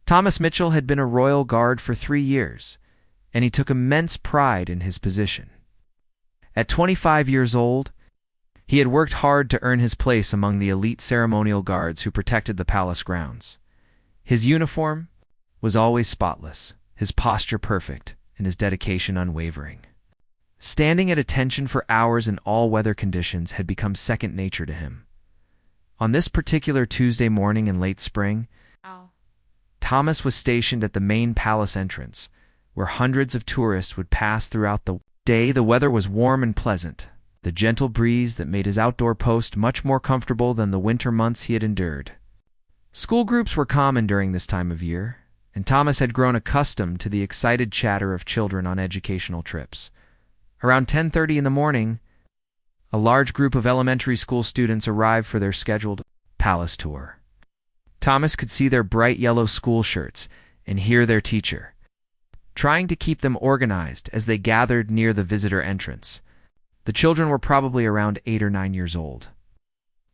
Thomas Mitchell had been a royal guard for 3 years, and he took immense pride in his position. At 25 years old, he had worked hard to earn his place among the elite ceremonial guards who protected the palace grounds. His uniform was always spotless, his posture perfect, and his dedication unwavering. Standing at attention for hours in all weather conditions had become second nature to him. On this particular Tuesday morning in late spring, Thomas was stationed at the main palace entrance, where hundreds of tourists would pass throughout the day. The weather was warm and pleasant, the gentle breeze that made his outdoor post much more comfortable than the winter months he had endured. School groups were common during this time of year, and Thomas had grown accustomed to the excited chatter of children on educational trips. Around 10:30 in the morning, a large group of elementary school students arrived for their scheduled palace tour. Thomas could see their bright yellow school shirts and hear their teacher, trying to keep them organized as they gathered near the visitor entrance. The children were probably around 8 or 9 years old,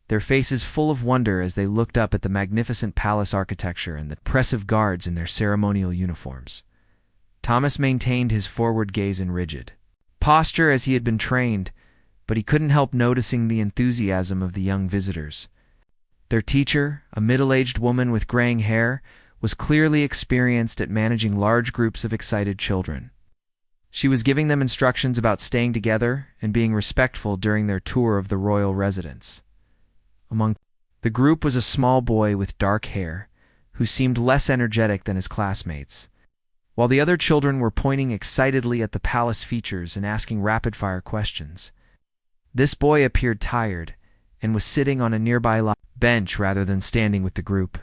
their faces full of wonder as they looked up at the magnificent palace architecture and the impressive guards in their ceremonial uniforms. Thomas maintained his forward gaze in rigid posture as he had been trained, but he couldn't help noticing the enthusiasm of the young visitors. Their teacher, a middle-aged woman with graying hair, was clearly experienced at managing large groups of excited children. She was giving them instructions about staying together and being respectful during their tour of the royal residence. Among the group was a small boy with dark hair, who seemed less energetic than his classmates. While the other children were pointing excitedly at the palace features and asking rapid-fire questions, this boy appeared tired and was sitting on a nearby bench rather than standing with the group.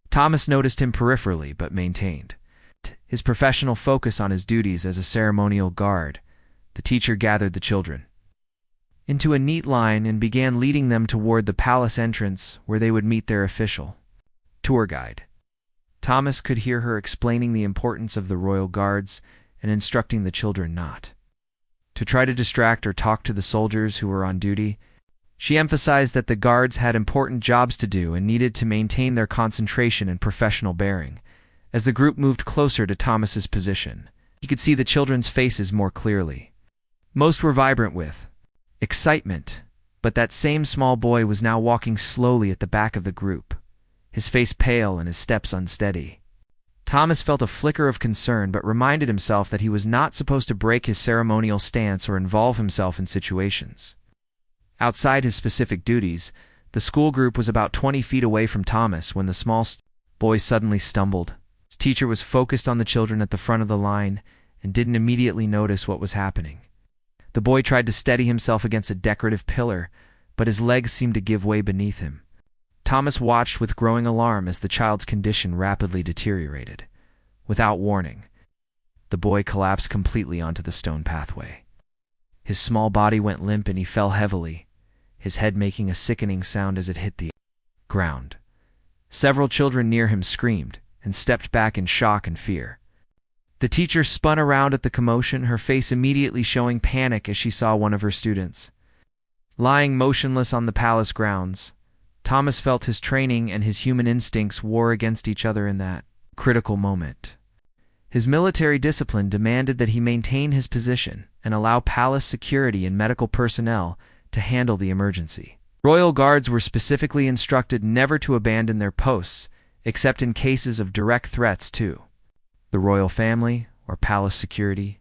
Thomas noticed him peripherally but maintained his professional focus on his duties as a ceremonial guard. The teacher gathered the children into a neat line and began leading them toward the palace entrance where they would meet their official tour guide. Thomas could hear her explaining the importance of the royal guards and instructing the children not to try to distract or talk to the soldiers who were on duty. She emphasized that the guards had important jobs to do and needed to maintain their concentration and professional bearing. As the group moved closer to Thomas's position, he could see the children's faces more clearly. Most were vibrant with excitement, but that same small boy was now walking slowly at the back of the group, his face pale and his steps unsteady. Thomas felt a flicker of concern but reminded himself that he was not supposed to break his ceremonial stance or involve himself in situations outside his specific duties. The school group was about 20 feet away from Thomas when the small boy suddenly stumbled. His teacher was focused on the children at the front of the line and didn't immediately notice what was happening. The boy tried to steady himself against a decorative pillar, but his legs seemed to give way beneath him. Thomas watched with growing alarm as the child's condition rapidly deteriorated. Without warning, the boy collapsed completely onto the stone pathway. His small body went limp and he fell heavily, his head making a sickening sound as it hit the ground. Several children near him screamed and stepped back in shock and fear. The teacher spun around at the commotion, her face immediately showing panic as she saw one of her students lying motionless on the palace grounds. Thomas felt his training and his human instincts war against each other in that critical moment. His military discipline demanded that he maintain his position and allow palace security and medical personnel to handle the emergency. Royal guards were specifically instructed never to abandon their posts, except in cases of direct threats to the royal family or palace security.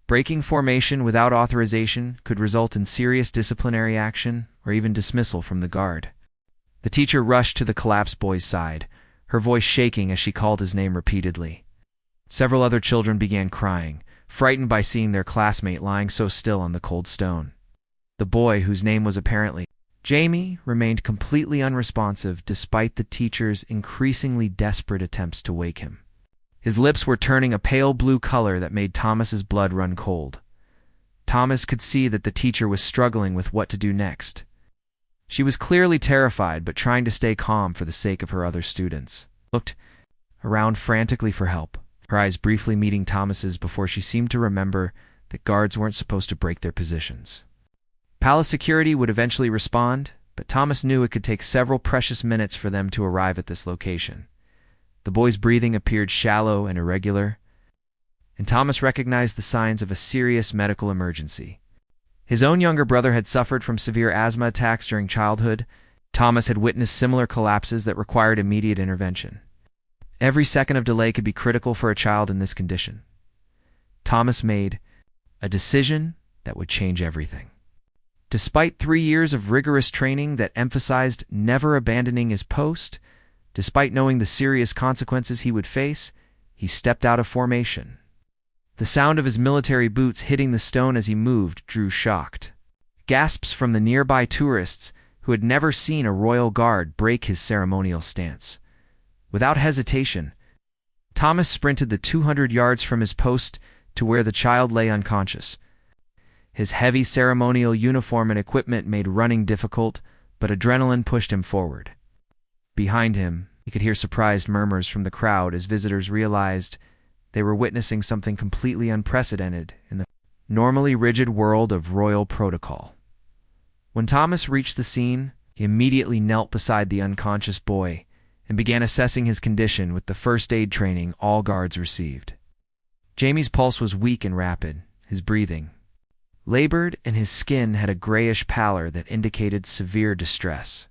Breaking formation without authorization could result in serious disciplinary action or even dismissal from the guard. The teacher rushed to the collapsed boy's side, her voice shaking as she called his name repeatedly. Several other children began crying, frightened by seeing their classmate lying so still on the cold stone. The boy, whose name was apparently Jamie, remained completely unresponsive despite the teacher's increasingly desperate attempts to wake him. His lips were turning a pale blue color that made Thomas's blood run cold. Thomas could see that the teacher was struggling with what to do next. She was clearly terrified but trying to stay calm for the sake of her other students. Looked around frantically for help, her eyes briefly meeting Thomas's before she seemed to remember that guards weren't supposed to break their positions. Palace security would eventually respond, but Thomas knew it could take several precious minutes for them to arrive at this location. The boy's breathing appeared shallow and irregular, and Thomas recognized the signs of a serious medical emergency. His own younger brother had suffered from severe asthma attacks during childhood. Thomas had witnessed similar collapses that required immediate intervention. Every second of delay could be critical for a child in this condition. Thomas made a decision that would change everything. Despite 3 years of rigorous training that emphasized never abandoning his post, despite knowing the serious consequences he would face, he stepped out of formation. The sound of his military boots hitting the stone as he moved drew shocked. Gasps from the nearby tourists who had never seen a royal guard break his ceremonial stance. Without hesitation, Thomas sprinted the 200 yards from his post to where the child lay unconscious. His heavy ceremonial uniform and equipment made running difficult, but adrenaline pushed him forward. Behind him, he could hear surprised murmurs from the crowd as visitors realized they were witnessing something completely unprecedented in the normally rigid world of royal protocol. When Thomas reached the scene, he immediately knelt beside the unconscious boy and began assessing his condition with the first aid training all guards received. Jamie's pulse was weak and rapid, his breathing labored, and his skin had a grayish pallor that indicated severe distress.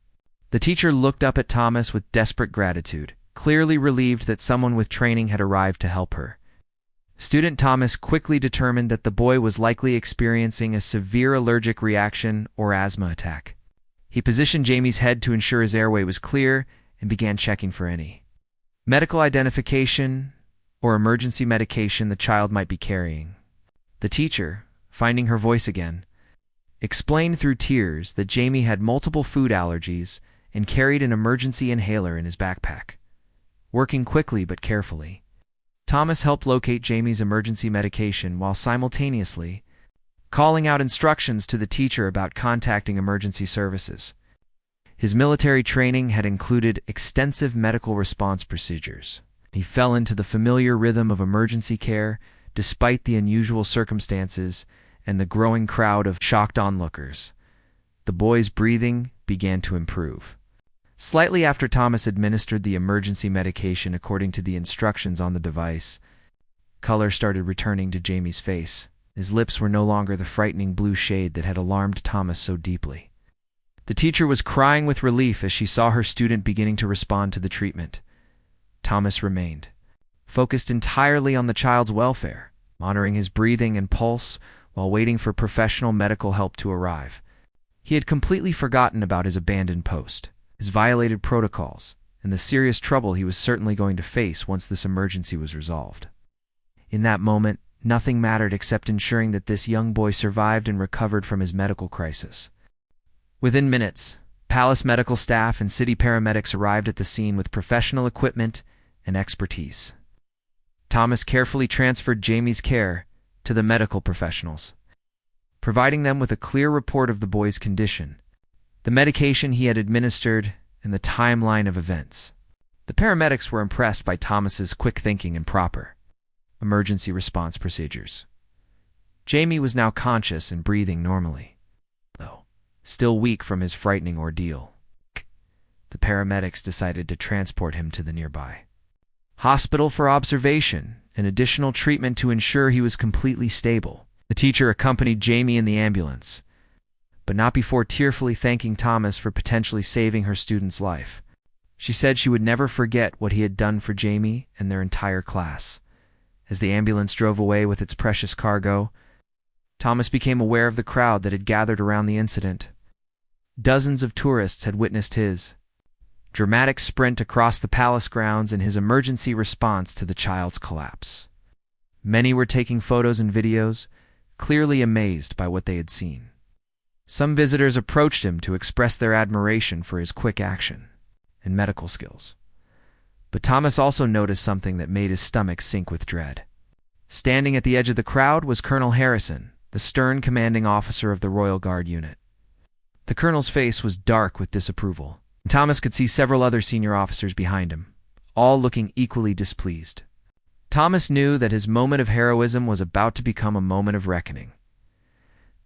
The teacher looked up at Thomas with desperate gratitude, clearly relieved that someone with training had arrived to help her. Student Thomas quickly determined that the boy was likely experiencing a severe allergic reaction or asthma attack. He positioned Jamie's head to ensure his airway was clear and began checking for any medical identification or emergency medication the child might be carrying. The teacher, finding her voice again, explained through tears that Jamie had multiple food allergies and carried an emergency inhaler in his backpack. Working quickly but carefully, Thomas helped locate Jamie's emergency medication while simultaneously calling out instructions to the teacher about contacting emergency services. His military training had included extensive medical response procedures. He fell into the familiar rhythm of emergency care despite the unusual circumstances and the growing crowd of shocked onlookers. The boy's breathing began to improve. Slightly after Thomas administered the emergency medication according to the instructions on the device, color started returning to Jamie's face. His lips were no longer the frightening blue shade that had alarmed Thomas so deeply. The teacher was crying with relief as she saw her student beginning to respond to the treatment. Thomas remained, focused entirely on the child's welfare, monitoring his breathing and pulse while waiting for professional medical help to arrive. He had completely forgotten about his abandoned post, his violated protocols, and the serious trouble he was certainly going to face once this emergency was resolved. In that moment, nothing mattered except ensuring that this young boy survived and recovered from his medical crisis. Within minutes, palace medical staff and city paramedics arrived at the scene with professional equipment and expertise. Thomas carefully transferred Jamie's care to the medical professionals, providing them with a clear report of the boy's condition, the medication he had administered, and the timeline of events. The paramedics were impressed by Thomas's quick thinking and proper emergency response procedures. Jamie was now conscious and breathing normally, though still weak from his frightening ordeal. The paramedics decided to transport him to the nearby hospital for observation and additional treatment to ensure he was completely stable. The teacher accompanied Jamie in the ambulance, but not before tearfully thanking Thomas for potentially saving her student's life. She said she would never forget what he had done for Jamie and their entire class. As the ambulance drove away with its precious cargo, Thomas became aware of the crowd that had gathered around the incident. Dozens of tourists had witnessed his dramatic sprint across the palace grounds and his emergency response to the child's collapse. Many were taking photos and videos, clearly amazed by what they had seen. Some visitors approached him to express their admiration for his quick action and medical skills. But Thomas also noticed something that made his stomach sink with dread. Standing at the edge of the crowd was Colonel Harrison, the stern commanding officer of the Royal Guard unit. The colonel's face was dark with disapproval, and Thomas could see several other senior officers behind him, all looking equally displeased. Thomas knew that his moment of heroism was about to become a moment of reckoning.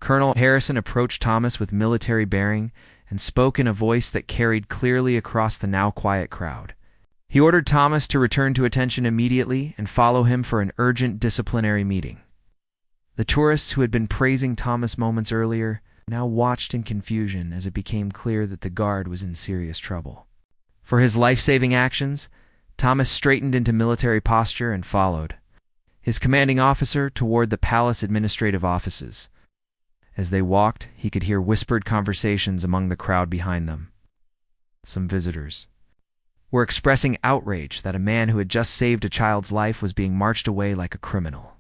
Colonel Harrison approached Thomas with military bearing and spoke in a voice that carried clearly across the now quiet crowd. He ordered Thomas to return to attention immediately and follow him for an urgent disciplinary meeting. The tourists who had been praising Thomas moments earlier now watched in confusion as it became clear that the guard was in serious trouble. For his life-saving actions, Thomas straightened into military posture and followed his commanding officer toward the palace administrative offices. As they walked, he could hear whispered conversations among the crowd behind them. Some visitors were expressing outrage that a man who had just saved a child's life was being marched away like a criminal.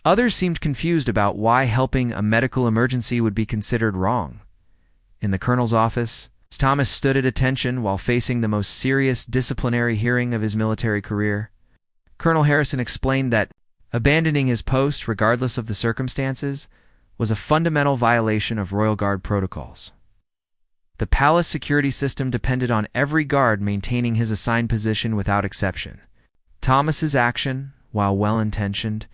Others seemed confused about why helping a medical emergency would be considered wrong. In the colonel's office, Thomas stood at attention while facing the most serious disciplinary hearing of his military career. Colonel Harrison explained that abandoning his post, regardless of the circumstances, was a fundamental violation of Royal Guard protocols. The palace security system depended on every guard maintaining his assigned position without exception. Thomas's action, while well-intentioned,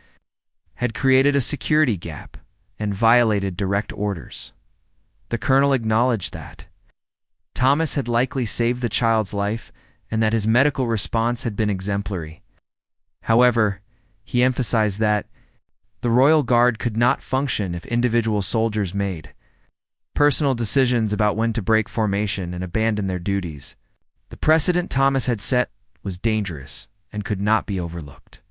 had created a security gap and violated direct orders. The colonel acknowledged that Thomas had likely saved the child's life and that his medical response had been exemplary. However, he emphasized that the Royal Guard could not function if individual soldiers made personal decisions about when to break formation and abandon their duties. The precedent Thomas had set was dangerous and could not be overlooked.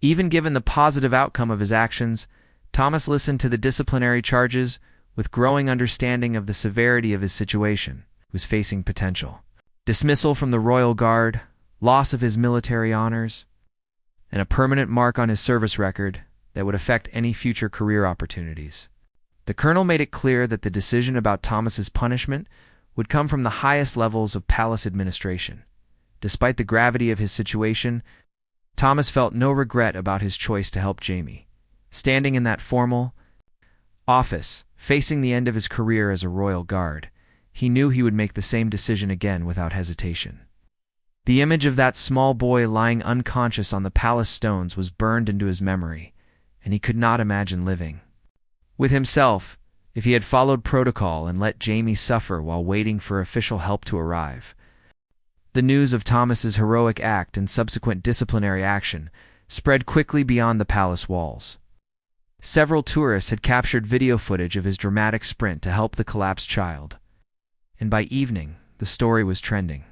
Even given the positive outcome of his actions, Thomas listened to the disciplinary charges with growing understanding of the severity of his situation. He was facing potential dismissal from the Royal Guard, loss of his military honors, and a permanent mark on his service record that would affect any future career opportunities. The colonel made it clear that the decision about Thomas's punishment would come from the highest levels of palace administration. Despite the gravity of his situation, Thomas felt no regret about his choice to help Jamie. Standing in that formal office, facing the end of his career as a Royal Guard, he knew he would make the same decision again without hesitation. The image of that small boy lying unconscious on the palace stones was burned into his memory, and he could not imagine living with himself if he had followed protocol and let Jamie suffer while waiting for official help to arrive. The news of Thomas's heroic act and subsequent disciplinary action spread quickly beyond the palace walls. Several tourists had captured video footage of his dramatic sprint to help the collapsed child, and by evening, the story was trending.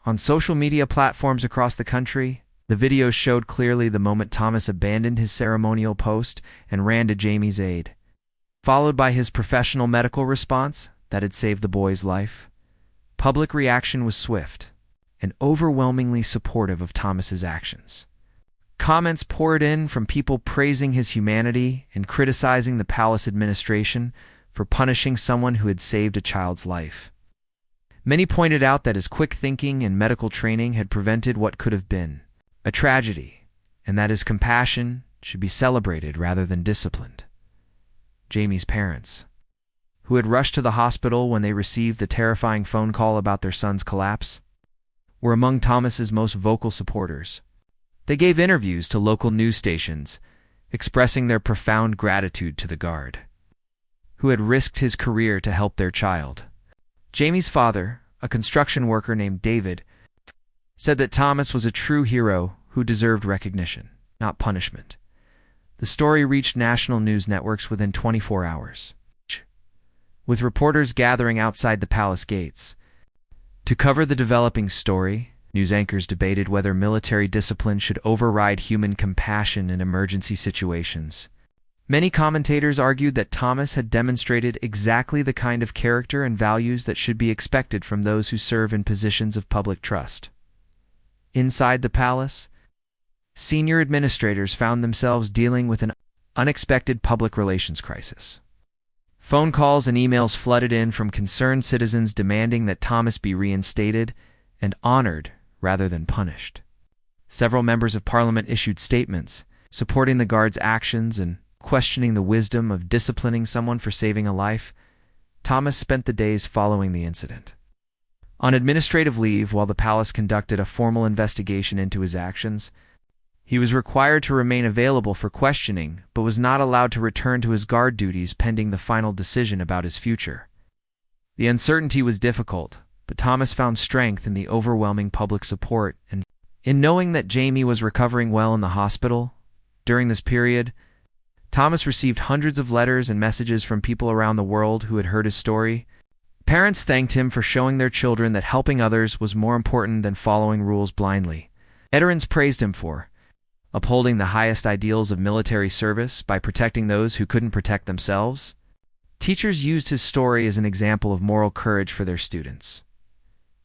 On social media platforms across the country, the videos showed clearly the moment Thomas abandoned his ceremonial post and ran to Jamie's aid, followed by his professional medical response that had saved the boy's life. Public reaction was swift and overwhelmingly supportive of Thomas's actions. Comments poured in from people praising his humanity and criticizing the palace administration for punishing someone who had saved a child's life. Many pointed out that his quick thinking and medical training had prevented what could have been a tragedy, and that his compassion should be celebrated rather than disciplined. Jamie's parents, who had rushed to the hospital when they received the terrifying phone call about their son's collapse, were among Thomas's most vocal supporters. They gave interviews to local news stations, expressing their profound gratitude to the guard, who had risked his career to help their child. Jamie's father, a construction worker named David, said that Thomas was a true hero who deserved recognition, not punishment. The story reached national news networks within 24 hours, with reporters gathering outside the palace gates. To cover the developing story, news anchors debated whether military discipline should override human compassion in emergency situations. Many commentators argued that Thomas had demonstrated exactly the kind of character and values that should be expected from those who serve in positions of public trust. Inside the palace, senior administrators found themselves dealing with an unexpected public relations crisis. Phone calls and emails flooded in from concerned citizens demanding that Thomas be reinstated and honored rather than punished. Several members of Parliament issued statements supporting the guard's actions and questioning the wisdom of disciplining someone for saving a life. Thomas spent the days following the incident on administrative leave while the palace conducted a formal investigation into his actions. He was required to remain available for questioning, but was not allowed to return to his guard duties pending the final decision about his future. The uncertainty was difficult, but Thomas found strength in the overwhelming public support and in knowing that Jamie was recovering well in the hospital. During this period, Thomas received hundreds of letters and messages from people around the world who had heard his story. Parents thanked him for showing their children that helping others was more important than following rules blindly. Veterans praised him for upholding the highest ideals of military service by protecting those who couldn't protect themselves. Teachers used his story as an example of moral courage for their students.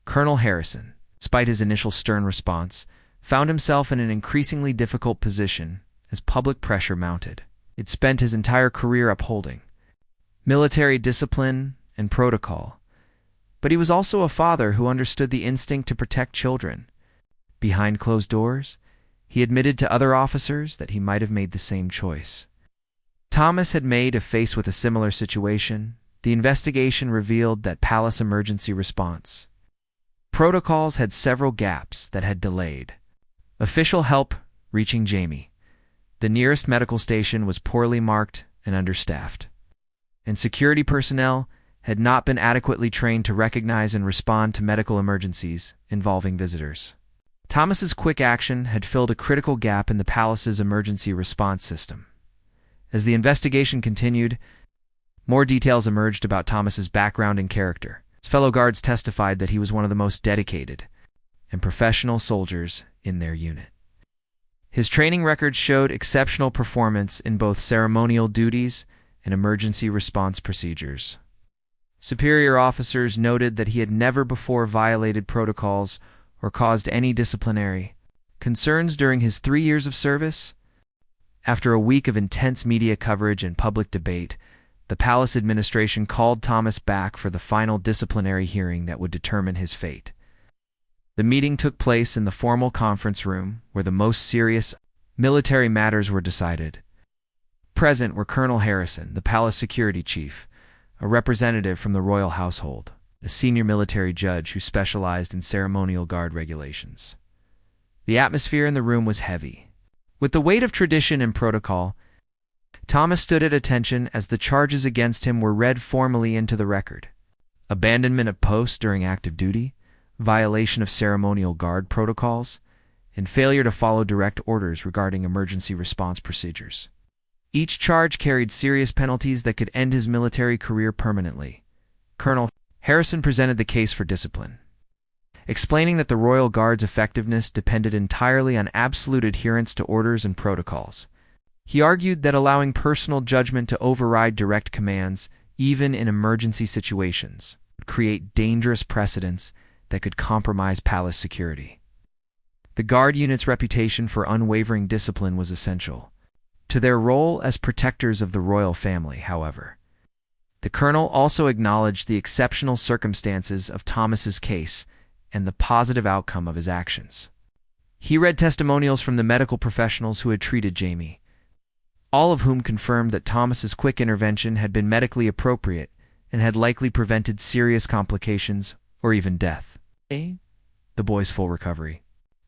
Colonel Harrison, despite his initial stern response, found himself in an increasingly difficult position as public pressure mounted. He'd spent his entire career upholding military discipline and protocol, but he was also a father who understood the instinct to protect children. Behind closed doors, he admitted to other officers that he might have made the same choice. Thomas had made a face with a similar situation. The investigation revealed that palace emergency response protocols had several gaps that had delayed official help reaching Jamie. The nearest medical station was poorly marked and understaffed, and security personnel had not been adequately trained to recognize and respond to medical emergencies involving visitors. Thomas's quick action had filled a critical gap in the palace's emergency response system. As the investigation continued, more details emerged about Thomas's background and character. His fellow guards testified that he was one of the most dedicated and professional soldiers in their unit. His training records showed exceptional performance in both ceremonial duties and emergency response procedures. Superior officers noted that he had never before violated protocols or caused any disciplinary concerns during his 3 years of service. After a week of intense media coverage and public debate, the palace administration called Thomas back for the final disciplinary hearing that would determine his fate. The meeting took place in the formal conference room where the most serious military matters were decided. Present were Colonel Harrison, the palace security chief, a representative from the royal household, a senior military judge who specialized in ceremonial guard regulations. The atmosphere in the room was heavy. With the weight of tradition and protocol, Thomas stood at attention as the charges against him were read formally into the record. Abandonment of post during active duty, violation of ceremonial guard protocols, and failure to follow direct orders regarding emergency response procedures. Each charge carried serious penalties that could end his military career permanently. Colonel Harrison presented the case for discipline, explaining that the Royal Guard's effectiveness depended entirely on absolute adherence to orders and protocols. He argued that allowing personal judgment to override direct commands, even in emergency situations, would create dangerous precedents that could compromise palace security. The Guard unit's reputation for unwavering discipline was essential to their role as protectors of the royal family, however. The colonel also acknowledged the exceptional circumstances of Thomas's case and the positive outcome of his actions. He read testimonials from the medical professionals who had treated Jamie, all of whom confirmed that Thomas's quick intervention had been medically appropriate and had likely prevented serious complications or even death. The boy's full recovery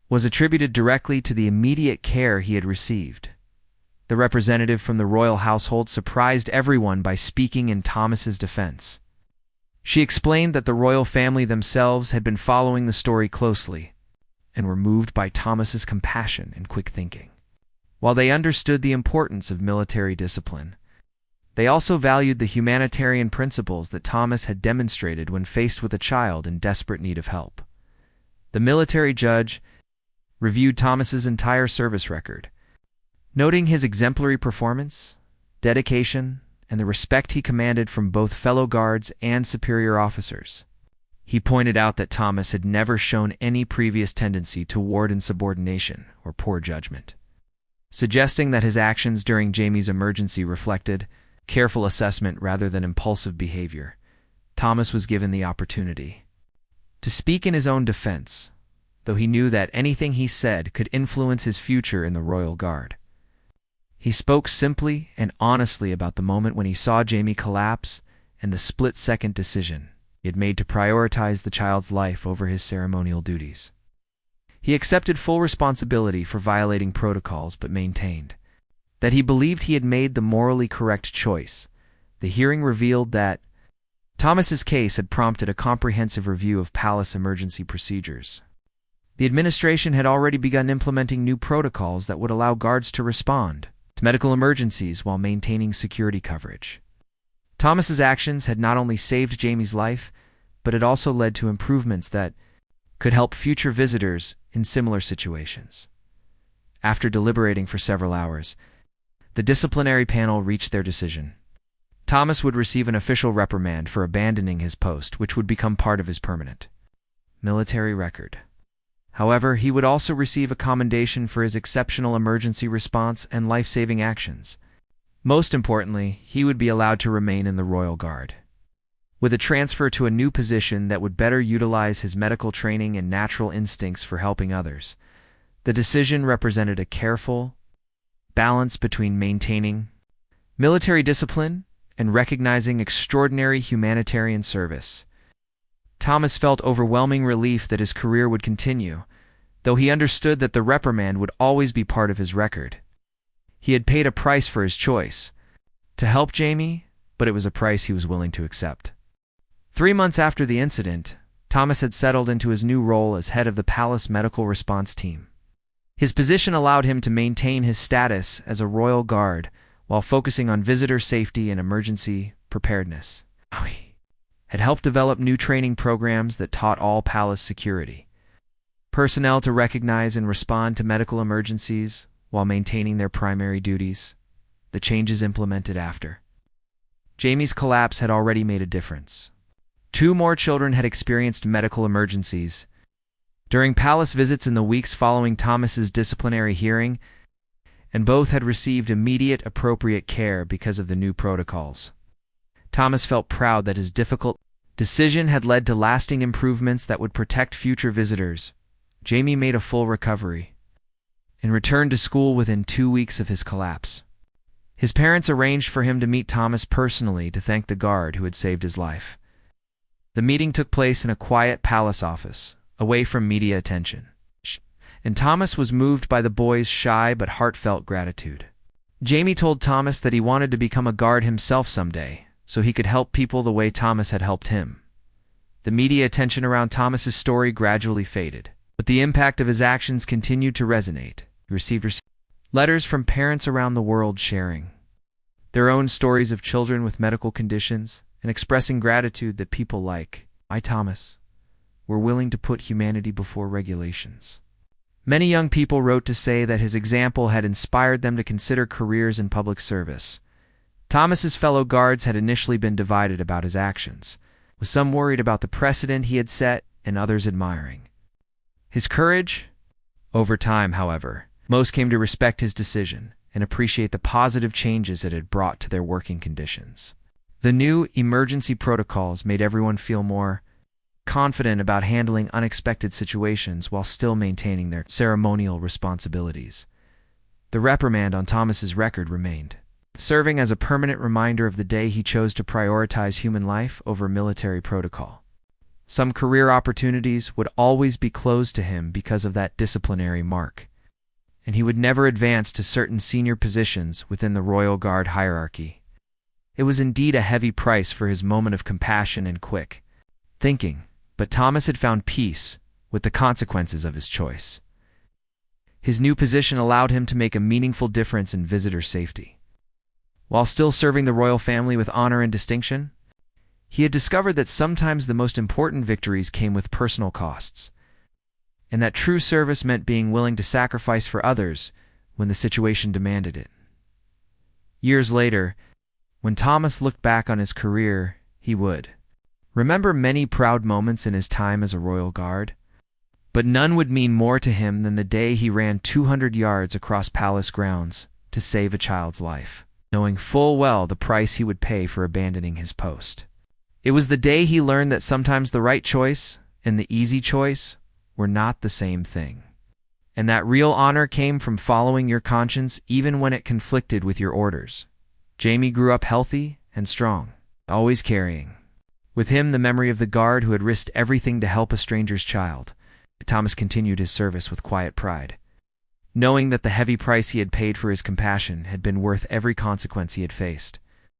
was attributed directly to the immediate care he had received. The representative from the royal household surprised everyone by speaking in Thomas's defense. She explained that the royal family themselves had been following the story closely and were moved by Thomas's compassion and quick thinking. While they understood the importance of military discipline, they also valued the humanitarian principles that Thomas had demonstrated when faced with a child in desperate need of help. The military judge reviewed Thomas's entire service record, noting his exemplary performance, dedication, and the respect he commanded from both fellow guards and superior officers. He pointed out that Thomas had never shown any previous tendency toward insubordination or poor judgment, suggesting that his actions during Jamie's emergency reflected careful assessment rather than impulsive behavior. Thomas was given the opportunity to speak in his own defense, though he knew that anything he said could influence his future in the Royal Guard. He spoke simply and honestly about the moment when he saw Jamie collapse and the split-second decision he had made to prioritize the child's life over his ceremonial duties. He accepted full responsibility for violating protocols but maintained that he believed he had made the morally correct choice. The hearing revealed that Thomas's case had prompted a comprehensive review of palace emergency procedures. The administration had already begun implementing new protocols that would allow guards to respond to medical emergencies while maintaining security coverage. Thomas's actions had not only saved Jamie's life, but it also led to improvements that could help future visitors in similar situations. After deliberating for several hours, the disciplinary panel reached their decision. Thomas would receive an official reprimand for abandoning his post, which would become part of his permanent military record. However, he would also receive a commendation for his exceptional emergency response and life-saving actions. Most importantly, he would be allowed to remain in the Royal Guard, with a transfer to a new position that would better utilize his medical training and natural instincts for helping others. The decision represented a careful balance between maintaining military discipline and recognizing extraordinary humanitarian service. Thomas felt overwhelming relief that his career would continue, though he understood that the reprimand would always be part of his record. He had paid a price for his choice to help Jamie, but it was a price he was willing to accept. 3 months after the incident, Thomas had settled into his new role as head of the palace medical response team. His position allowed him to maintain his status as a royal guard while focusing on visitor safety and emergency preparedness. He had helped develop new training programs that taught all palace security personnel to recognize and respond to medical emergencies while maintaining their primary duties. The changes implemented after Jamie's collapse had already made a difference. 2 more children had experienced medical emergencies during palace visits in the weeks following Thomas's disciplinary hearing, and both had received immediate appropriate care because of the new protocols. Thomas felt proud that his difficult decision had led to lasting improvements that would protect future visitors. Jamie made a full recovery and returned to school within 2 weeks of his collapse. His parents arranged for him to meet Thomas personally to thank the guard who had saved his life. The meeting took place in a quiet palace office, away from media attention, and Thomas was moved by the boy's shy but heartfelt gratitude. Jamie told Thomas that he wanted to become a guard himself someday, so he could help people the way Thomas had helped him. The media attention around Thomas's story gradually faded, but the impact of his actions continued to resonate. He received letters from parents around the world sharing their own stories of children with medical conditions and expressing gratitude that people like Thomas were willing to put humanity before regulations. Many young people wrote to say that his example had inspired them to consider careers in public service. Thomas's fellow guards had initially been divided about his actions, with some worried about the precedent he had set and others admiring his courage. Over time, however, most came to respect his decision and appreciate the positive changes it had brought to their working conditions. The new emergency protocols made everyone feel more confident about handling unexpected situations while still maintaining their ceremonial responsibilities. The reprimand on Thomas's record remained, serving as a permanent reminder of the day he chose to prioritize human life over military protocol. Some career opportunities would always be closed to him because of that disciplinary mark, and he would never advance to certain senior positions within the Royal Guard hierarchy. It was indeed a heavy price for his moment of compassion and quick thinking, but Thomas had found peace with the consequences of his choice. His new position allowed him to make a meaningful difference in visitor safety. While still serving the royal family with honor and distinction, he had discovered that sometimes the most important victories came with personal costs, and that true service meant being willing to sacrifice for others when the situation demanded it. Years later, when Thomas looked back on his career, he would remember many proud moments in his time as a royal guard, but none would mean more to him than the day he ran 200 yards across palace grounds to save a child's life, knowing full well the price he would pay for abandoning his post. It was the day he learned that sometimes the right choice and the easy choice were not the same thing, and that real honor came from following your conscience even when it conflicted with your orders. Jamie grew up healthy and strong, always carrying with him the memory of the guard who had risked everything to help a stranger's child. Thomas continued his service with quiet pride, knowing that the heavy price he had paid for his compassion had been worth every consequence he had faced.